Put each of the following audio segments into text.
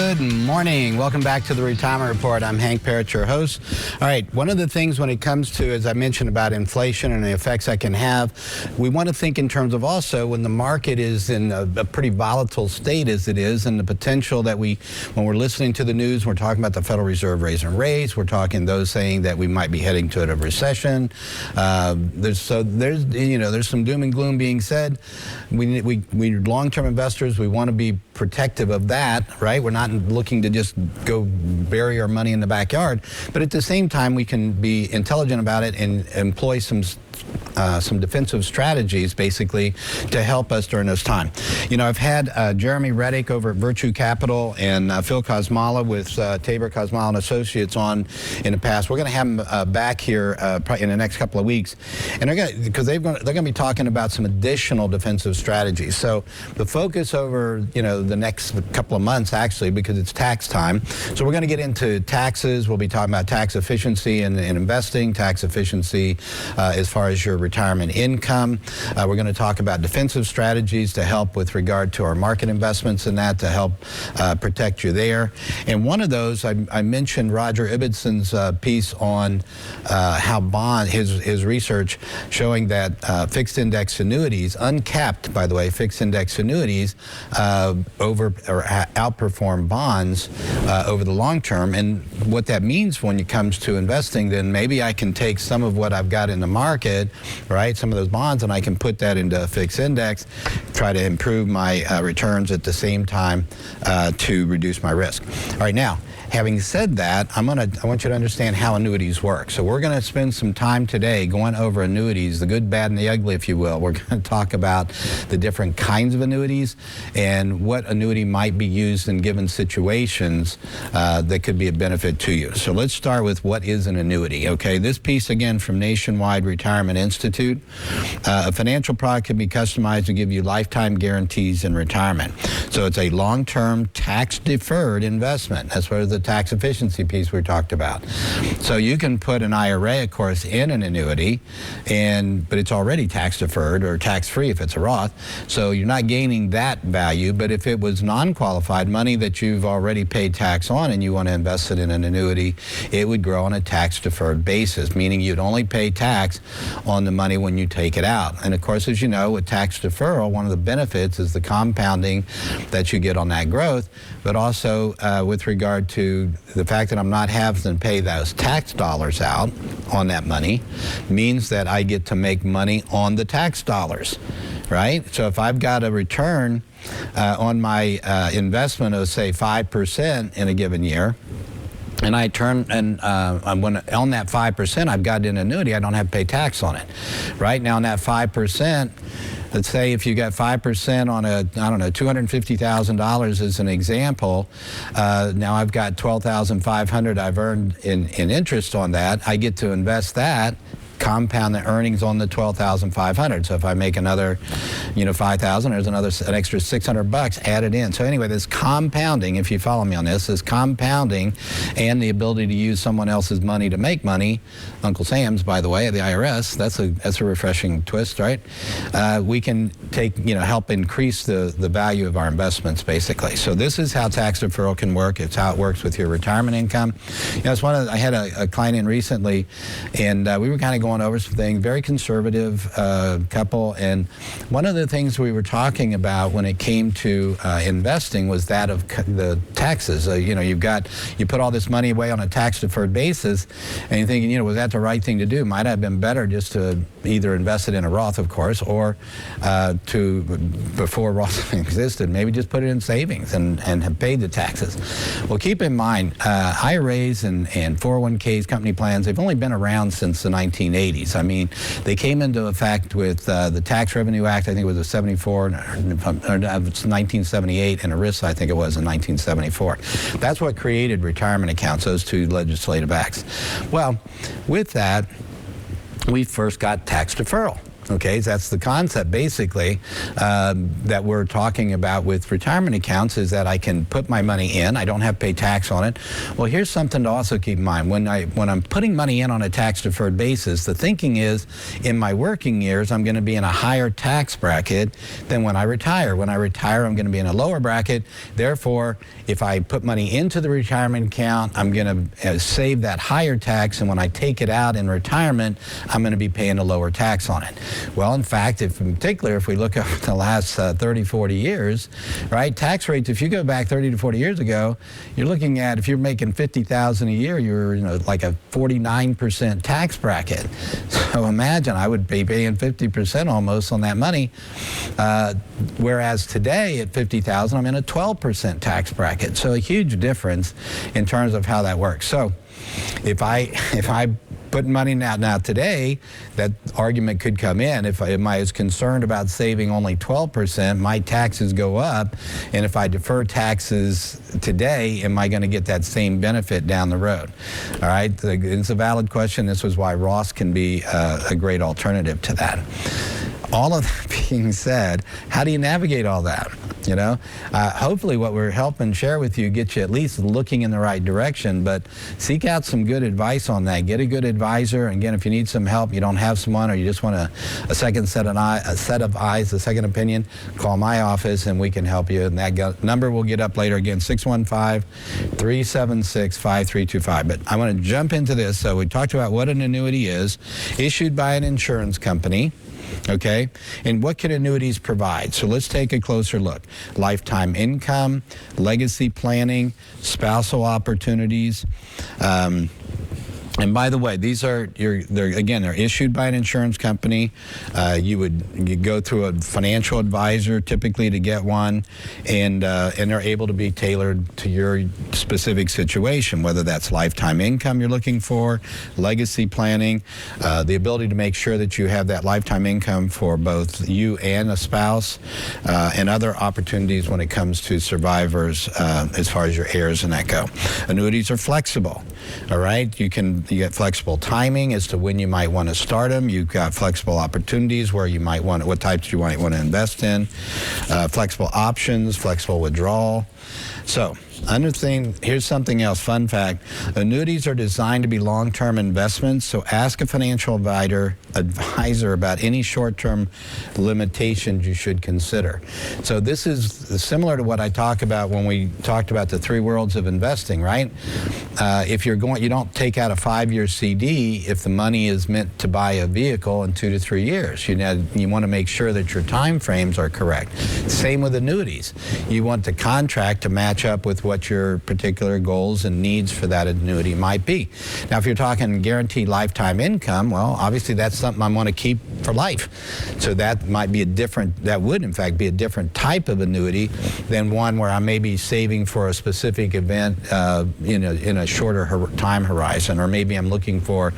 Good morning. Welcome back to the Retirement Report. I'm Hank Parrott, your host. All right, one of the things when it comes to, as I mentioned about inflation and the effects that can have, we want to think in terms of also when the market is in a pretty volatile state as it is, and the potential that when we're listening to the news, we're talking about the Federal Reserve raising rates, we're talking those saying that we might be heading to a recession. There's some doom and gloom being said. We long-term investors, we want to be protective of that, right? We're not looking to just go bury our money in the backyard, but at the same time, we can be intelligent about it and employ some defensive strategies, basically, to help us during this time. You know, I've had Jeremy Reddick over at Virtue Capital and Phil Kosmala with Tabor Kosmala and Associates on in the past. We're going to have them back here probably in the next couple of weeks, and they're going to be talking about some additional defensive strategies. So the focus over the next couple of months, actually, because it's tax time. So we're going to get into taxes. We'll be talking about tax efficiency in investing, tax efficiency as far as your retirement income. We're going to talk about defensive strategies to help with regard to our market investments and that to help protect you there. And one of those, I mentioned Roger Ibbidson's piece on how his research showing that fixed index annuities, uncapped, by the way, fixed index annuities outperform bonds over the long term. And what that means when it comes to investing, then maybe I can take some of what I've got in the market, right, some of those bonds, and I can put that into a fixed index, try to improve my returns at the same time to reduce my risk. All right, now, having said that, I want you to understand how annuities work. So we're going to spend some time today going over annuities, the good, bad, and the ugly, if you will. We're going to talk about the different kinds of annuities and what annuity might be used in given situations that could be a benefit to you. So let's start with what is an annuity, okay? This piece, again, from Nationwide Retirement Institute. A financial product can be customized to give you lifetime guarantees in retirement. So it's a long-term tax-deferred investment. That's where the tax efficiency piece we talked about. So you can put an IRA, of course, in an annuity, but it's already tax-deferred or tax-free if it's a Roth. So you're not gaining that value, but if it was non-qualified money that you've already paid tax on and you want to invest it in an annuity, it would grow on a tax-deferred basis, meaning you'd only pay tax on the money when you take it out. And of course, as you know, with tax deferral, one of the benefits is the compounding that you get on that growth, but also with regard to the fact that I'm not having to pay those tax dollars out on that money means that I get to make money on the tax dollars, right? So if I've got a return on my investment of, say, 5% in a given year, and I turn and on that 5%, I've got an annuity, I don't have to pay tax on it. Right now, on that 5%, let's say if you got 5% on $250,000 as an example, now I've got $12,500 I've earned in interest on that. I get to invest that, compound the earnings on the $12,500. So if I make another, $5,000, there's an extra $600 added in. So anyway, this compounding, if you follow me on this compounding and the ability to use someone else's money to make money, Uncle Sam's, by the way, at the IRS, that's a refreshing twist, right? We can help increase the value of our investments, basically. So this is how tax deferral can work. It's how it works with your retirement income. It's I had a client in recently, and we were kind of going over some things, very conservative couple, and one of the things we were talking about when it came to investing was that of the taxes. You put all this money away on a tax-deferred basis, and you're thinking, was that the right thing to do? Might have been better just to either invest it in a Roth, of course, or before Roth existed, maybe just put it in savings and have paid the taxes. Well, keep in mind, IRAs and 401ks, company plans, they've only been around since the 1980s. I mean, they came into effect with the Tax Revenue Act, I think it was a 74, or 1978, and ERISA, I think it was in 1974. That's what created retirement accounts, those two legislative acts. Well, with that, we first got tax deferral. Okay, so that's the concept basically that we're talking about with retirement accounts, is that I can put my money in. I don't have to pay tax on it. Well, here's something to also keep in mind. When I'm putting money in on a tax-deferred basis, the thinking is in my working years, I'm going to be in a higher tax bracket than when I retire. When I retire, I'm going to be in a lower bracket. Therefore, if I put money into the retirement account, I'm going to save that higher tax, and when I take it out in retirement, I'm going to be paying a lower tax on it. Well, in fact, in particular, if we look at the last 30, 40 years, right, tax rates, if you go back 30 to 40 years ago, you're looking at, if you're making $50,000 a year, you're like a 49% tax bracket. So imagine, I would be paying 50% almost on that money, whereas today at $50,000, I'm in a 12% tax bracket. So a huge difference in terms of how that works. So if I put money now today, that argument could come in. If I is concerned about saving only 12%, my taxes go up, and if I defer taxes today, am I going to get that same benefit down the road? All right, it's a valid question. This was why Roth can be a great alternative to that. All of that being said, how do you navigate all that? Hopefully what we're helping share with you gets you at least looking in the right direction, but seek out some good advice on that. Get a good advisor. Again, if you need some help, you don't have someone, or you just want a second set of eyes, a second opinion, call my office and we can help you. And that number will get up later. Again, 615-376-5325. But I want to jump into this. So we talked about what an annuity is, issued by an insurance company. Okay, and what can annuities provide? So let's take a closer look. Lifetime income, legacy planning, spousal opportunities. And by the way, these are, they're issued by an insurance company. You go through a financial advisor typically to get one, and they're able to be tailored to your specific situation, whether that's lifetime income you're looking for, legacy planning, the ability to make sure that you have that lifetime income for both you and a spouse, and other opportunities when it comes to survivors as far as your heirs and that go. Annuities are flexible, all right? You get flexible timing as to when you might want to start them. You've got flexible opportunities where you might want, what types you might want to invest in, flexible options, flexible withdrawal. So, here's something else, fun fact. Annuities are designed to be long-term investments, so ask a financial advisor about any short-term limitations you should consider. So this is similar to what I talk about when we talked about the three worlds of investing, right? If you don't take out a 5-year CD if the money is meant to buy a vehicle in 2 to 3 years. You want to make sure that your time frames are correct. Same with annuities. You want the contract to match up with what your particular goals and needs for that annuity might be. Now, if you're talking guaranteed lifetime income, well, obviously that's something I want to keep for life. So that might be that would in fact be a different type of annuity than one where I may be saving for a specific event in a shorter time horizon, or maybe I'm looking for,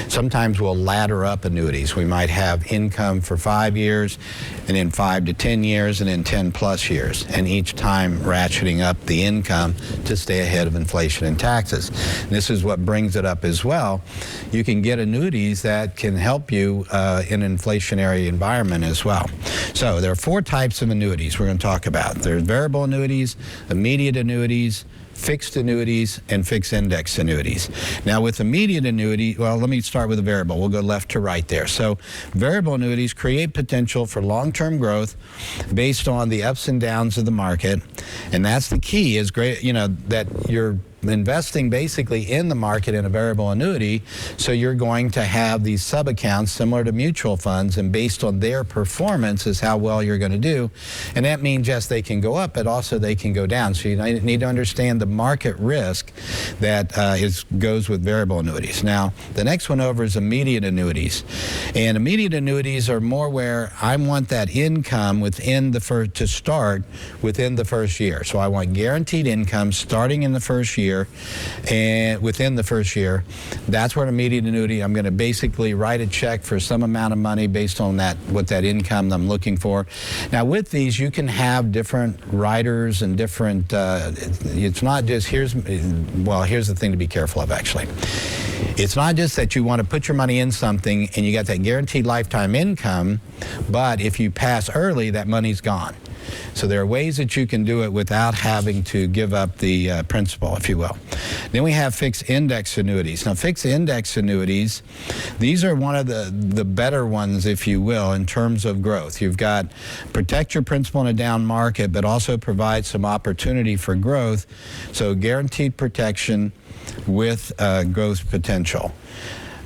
sometimes we'll ladder up annuities. We might have income for 5 years, and then 5 to 10 years, and then 10 plus years, and each time ratcheting up the income to stay ahead of inflation and taxes. And this is what brings it up as well. You can get annuities that can help you in an inflationary environment as well. So there are 4 types of annuities we're going to talk about. There's variable annuities, immediate annuities, fixed annuities, and fixed index annuities. Now with immediate annuity, well, let me start with a variable. We'll go left to right there. So variable annuities create potential for long-term growth based on the ups and downs of the market. And that's the key, is great, that you're investing basically in the market in a variable annuity, so you're going to have these sub-accounts similar to mutual funds, and based on their performance is how well you're going to do. And that means, yes, they can go up, but also they can go down. So you need to understand the market risk that goes with variable annuities. Now, the next one over is immediate annuities. And immediate annuities are more where I want that income to start within the first year. So I want guaranteed income starting in the first year, and within the first year. That's where an immediate annuity, I'm going to basically write a check for some amount of money based on what that income I'm looking for. Now with these, you can have different riders and different, it's not just, here's the thing to be careful of actually. It's not just that you want to put your money in something and you got that guaranteed lifetime income, but if you pass early, that money's gone. So there are ways that you can do it without having to give up the principal, if you will. Then we have fixed index annuities. Now, fixed index annuities, these are one of the better ones, if you will, in terms of growth. You've got protect your principal in a down market, but also provide some opportunity for growth. So guaranteed protection with growth potential.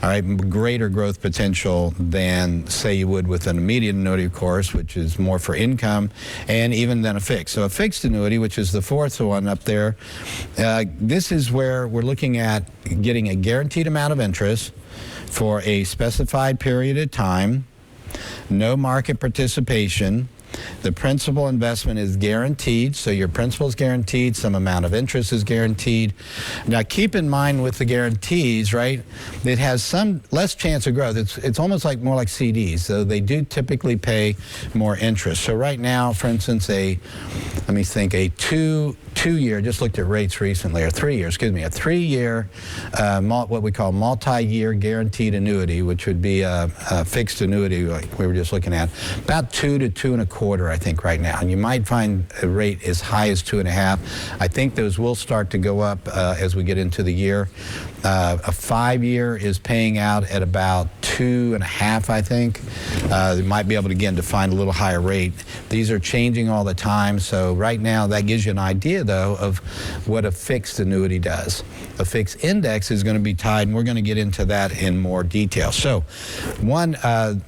All right, greater growth potential than, say, you would with an immediate annuity, of course, which is more for income, and even than a fixed. So a fixed annuity, which is the fourth one up there, this is where we're looking at getting a guaranteed amount of interest for a specified period of time, no market participation. The principal investment is guaranteed, so your principal is guaranteed, some amount of interest is guaranteed. Now keep in mind with the guarantees, right, it has some less chance of growth. It's almost like more like CDs, so they do typically pay more interest. So right now, for instance, a two-year, just looked at rates recently, or 3 years, excuse me, a 3-year, what we call multi-year guaranteed annuity, which would be a fixed annuity like we were just looking at, about 2 to 2 1/4, I think, right now. And you might find a rate as high as 2.5. I think those will start to go up as we get into the year. A 5-year is paying out at about 2.5, I think. They might be able to, again, to find a little higher rate. These are changing all the time, so right now that gives you an idea, though, of what a fixed annuity does. A fixed index is going to be tied, and we're going to get into that in more detail. So one,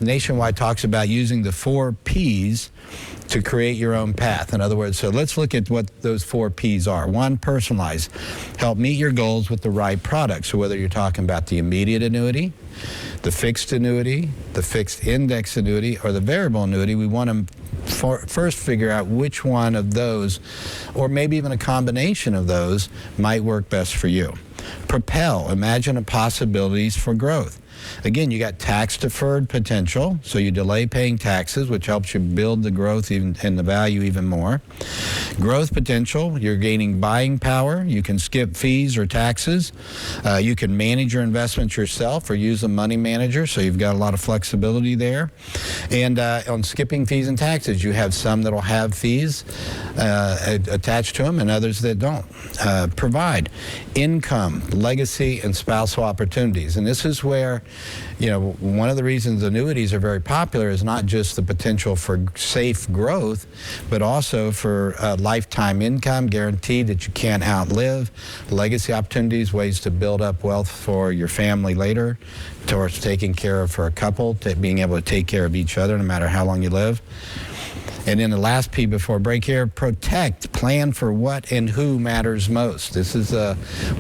Nationwide talks about using the 4 Ps to create your own path. In other words, so let's look at what those 4 Ps are. One, personalize. Help meet your goals with the right product. So whether you're talking about the immediate annuity, the fixed annuity, the fixed index annuity, or the variable annuity, we want to first figure out which one of those, or maybe even a combination of those, might work best for you. Propel. Imagine the possibilities for growth. Again, you got tax-deferred potential, so you delay paying taxes, which helps you build the growth even, and the value even more. Growth potential, you're gaining buying power. You can skip fees or taxes. You can manage your investments yourself or use a money manager, so you've got a lot of flexibility there. And on skipping fees and taxes, you have some that will have fees attached to them and others that don't. Provide income, legacy, and spousal opportunities. And this is where, you know, one of the reasons annuities are very popular is not just the potential for safe growth, but also for lifetime income guaranteed that you can't outlive, legacy opportunities, ways to build up wealth for your family later, towards taking care of for a couple, to being able to take care of each other no matter how long you live. And then the last P before break here, protect, plan for what and who matters most. This is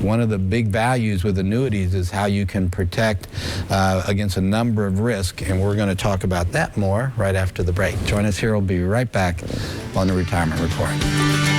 one of the big values with annuities, is how you can protect against a number of risks, and we're going to talk about that more right after the break. Join us here. We'll be right back on the Retirement Report.